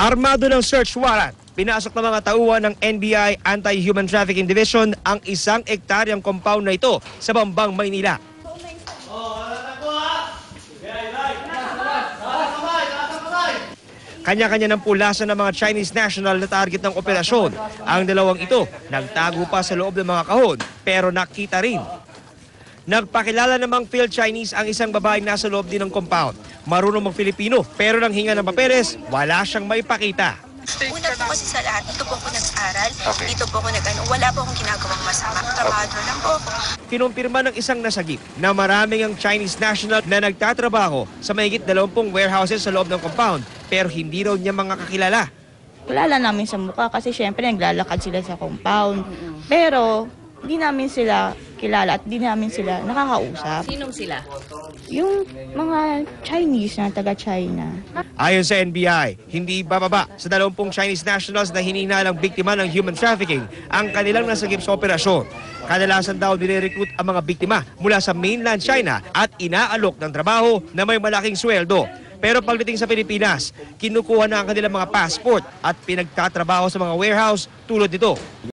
Armado ng search warrant, pinasok ng mga tauhan ng NBI Anti-Human Trafficking Division ang 1 hektaryang compound na ito sa Bambang, Maynila. Kanya-kanya ng pulasan ng mga Chinese national na target ng operasyon. Ang dalawang ito nagtago pa sa loob ng mga kahon pero nakita rin. Nagpakilala namang Phil Chinese ang isang babaeng nasa loob din ng compound. Marunong mag-Filipino pero nang hinga ng papeles, wala siyang maipakita. Una po kasi sa lahat, dito po ako nag-aral, dito po ako wala po akong ginagawang masama. Trabahador lang po ako. Kinumpirma ng isang nasagip na maraming ang Chinese national na nagtatrabaho sa mahigit 20 warehouses sa loob ng compound pero hindi raw niya mga kakilala. Kilala namin sa mukha kasi syempre naglalakad sila sa compound. Pero hindi namin sila kilala at hindi namin sila nakakausap. Sinong sila? Yung mga Chinese na taga-China. Ayon sa NBI, hindi bababa sa 20 Chinese nationals na hinihinalang biktima ng human trafficking ang kanilang nasagip sa operasyon. Kadalasan daw nire-recruit ang mga biktima mula sa mainland China at inaalok ng trabaho na may malaking sweldo. Pero pagdating sa Pilipinas, kinukuha na ang kanilang mga passport at pinagtatrabaho sa mga warehouse tulad nito.